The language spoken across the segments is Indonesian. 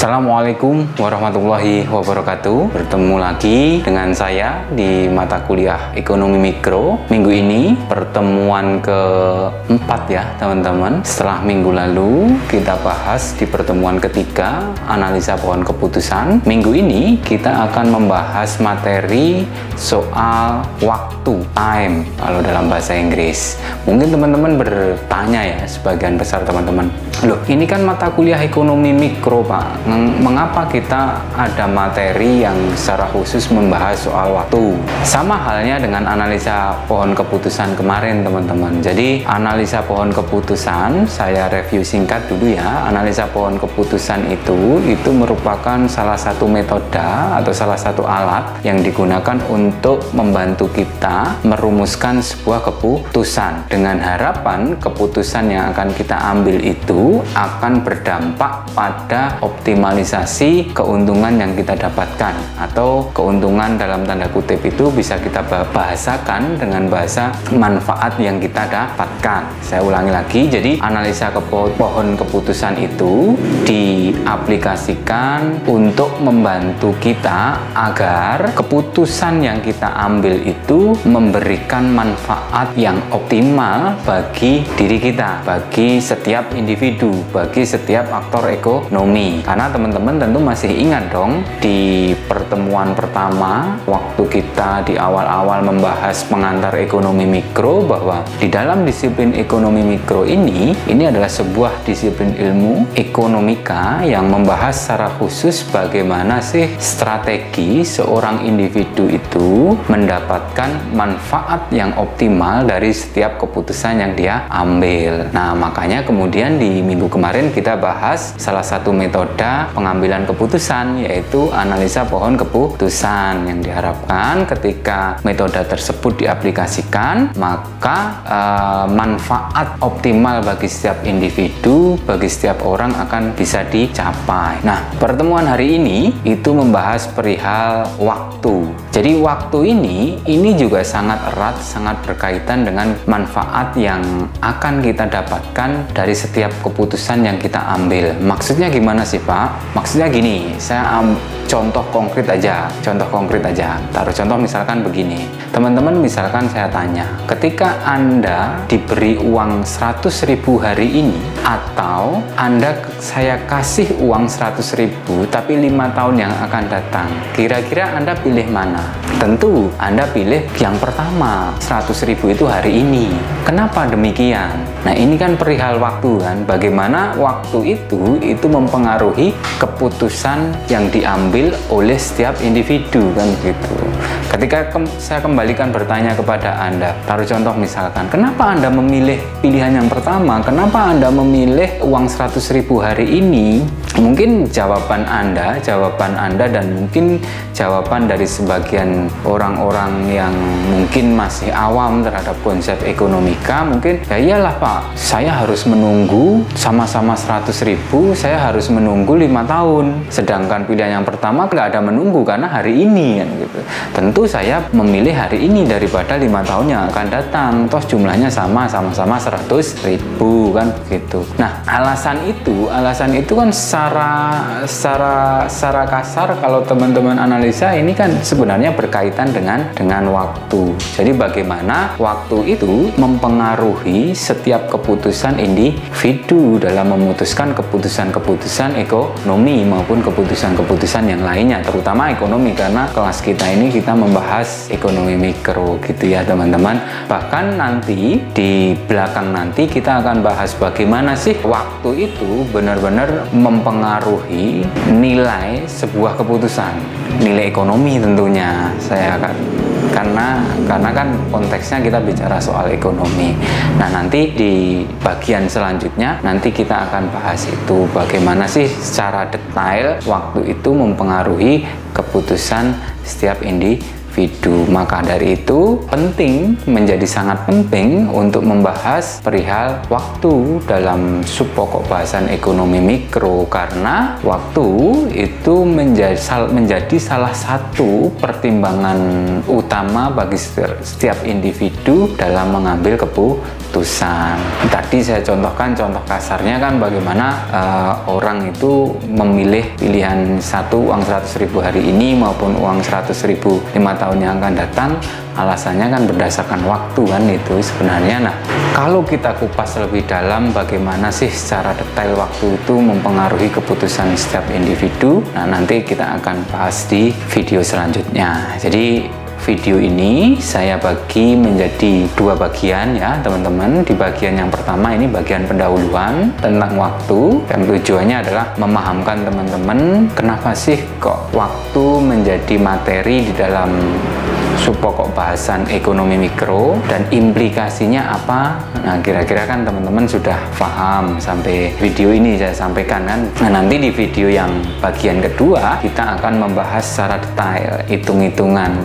Assalamualaikum warahmatullahi wabarakatuh. Bertemu lagi dengan saya di mata kuliah Ekonomi Mikro. Minggu ini pertemuan keempat ya teman-teman. Setelah minggu lalu kita bahas di pertemuan ketiga analisa pohon keputusan. Minggu ini kita akan membahas materi soal waktu, time kalau dalam bahasa Inggris. Mungkin teman-teman bertanya ya, sebagian besar teman-teman, loh ini kan mata kuliah Ekonomi Mikro Pak, mengapa kita ada materi yang secara khusus membahas soal waktu? Sama halnya dengan analisa pohon keputusan kemarin teman-teman. Jadi analisa pohon keputusan, saya review singkat dulu ya. Analisa pohon keputusan itu merupakan salah satu metode atau salah satu alat yang digunakan untuk membantu kita merumuskan sebuah keputusan, dengan harapan keputusan yang akan kita ambil itu akan berdampak pada optimalisasi keuntungan yang kita dapatkan, atau keuntungan dalam tanda kutip itu bisa kita bahasakan dengan bahasa manfaat yang kita dapatkan. Saya ulangi lagi, jadi analisa pohon keputusan itu diaplikasikan untuk membantu kita agar keputusan yang kita ambil itu memberikan manfaat yang optimal bagi diri kita, bagi setiap individu, bagi setiap aktor ekonomi. Karena teman-teman tentu masih ingat dong, di pertemuan pertama waktu kita di awal-awal membahas pengantar ekonomi mikro, bahwa di dalam disiplin ekonomi mikro ini adalah sebuah disiplin ilmu ekonomika yang membahas secara khusus bagaimana sih strategi seorang individu itu mendapatkan manfaat yang optimal dari setiap keputusan yang dia ambil. Nah, makanya kemudian di minggu kemarin kita bahas salah satu metode pengambilan keputusan, yaitu analisa pohon keputusan, yang diharapkan ketika metode tersebut diaplikasikan maka manfaat optimal bagi setiap individu, bagi setiap orang akan bisa dicapai. Nah, pertemuan hari ini itu membahas perihal waktu. Jadi waktu ini juga sangat erat, sangat berkaitan dengan manfaat yang akan kita dapatkan dari setiap keputusan yang kita ambil. Maksudnya gimana sih Pak? Maksudnya gini, saya contoh konkret aja. Taruh contoh misalkan begini. Teman-teman, misalkan saya tanya, ketika Anda diberi uang 100.000 hari ini, atau saya kasih uang 100.000 tapi 5 tahun yang akan datang, kira-kira Anda pilih mana? Tentu Anda pilih yang pertama, 100.000 itu hari ini. Kenapa demikian? Nah, ini kan perihal waktu kan, bagaimana waktu itu mempengaruhi keputusan yang diambil oleh setiap individu kan gitu. Ketika saya kembalikan bertanya kepada Anda, taruh contoh misalkan, kenapa Anda memilih pilihan yang pertama? Kenapa Anda memilih uang 100.000 hari ini? Mungkin jawaban Anda dan mungkin jawaban dari sebagian orang-orang yang mungkin masih awam terhadap konsep ekonomika, mungkin ya iyalah Pak, saya harus menunggu sama-sama 100.000, saya harus menunggu 5 tahun. Sedangkan pilihan yang pertama nggak ada menunggu karena hari ini kan gitu. Tentu saya memilih hari ini daripada 5 tahun yang akan datang, toh jumlahnya sama-sama 100.000 kan begitu. Nah, alasan itu kan secara kasar kalau teman-teman analisa ini kan sebenarnya berkaitan dengan waktu. Jadi bagaimana waktu itu mempengaruhi setiap keputusan individu dalam memutuskan keputusan-keputusan ekonomi maupun keputusan-keputusan yang lainnya, terutama ekonomi, karena kelas kita ini kita membahas ekonomi mikro gitu ya teman-teman. Bahkan nanti di belakang nanti kita akan bahas bagaimana sih waktu itu benar-benar mempengaruhi nilai sebuah keputusan, nilai ekonomi tentunya. Karena kan konteksnya kita bicara soal ekonomi. Nah, nanti di bagian selanjutnya nanti kita akan bahas itu, bagaimana sih secara detail waktu itu mempengaruhi keputusan setiap individu. Maka dari itu menjadi sangat penting untuk membahas perihal waktu dalam sub pokok bahasan ekonomi mikro, karena waktu itu menjadi salah satu pertimbangan utama bagi setiap individu dalam mengambil keputusan. keputusan. Tadi saya contohkan contoh kasarnya kan bagaimana orang itu memilih pilihan satu uang 100.000 hari ini maupun uang 100.000 5 tahun yang akan datang. Alasannya kan berdasarkan waktu kan itu sebenarnya. Nah, kalau kita kupas lebih dalam bagaimana sih secara detail waktu itu mempengaruhi keputusan setiap individu. Nah, nanti kita akan bahas di video selanjutnya. Jadi video ini saya bagi menjadi 2 bagian ya teman-teman. Di bagian yang pertama ini bagian pendahuluan tentang waktu, dan tujuannya adalah memahamkan teman-teman kenapa sih kok waktu menjadi materi di dalam subpokok bahasan ekonomi mikro dan implikasinya apa. Nah, kira-kira kan teman-teman sudah paham sampai video ini saya sampaikan kan. Nah, nanti di video yang bagian kedua kita akan membahas secara detail hitung-hitungan.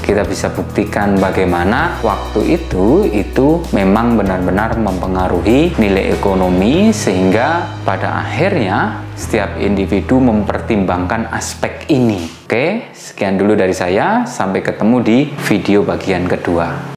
Kita bisa buktikan bagaimana waktu itu memang benar-benar mempengaruhi nilai ekonomi, sehingga pada akhirnya setiap individu mempertimbangkan aspek ini. Oke, sekian dulu dari saya. Sampai ketemu di video bagian kedua.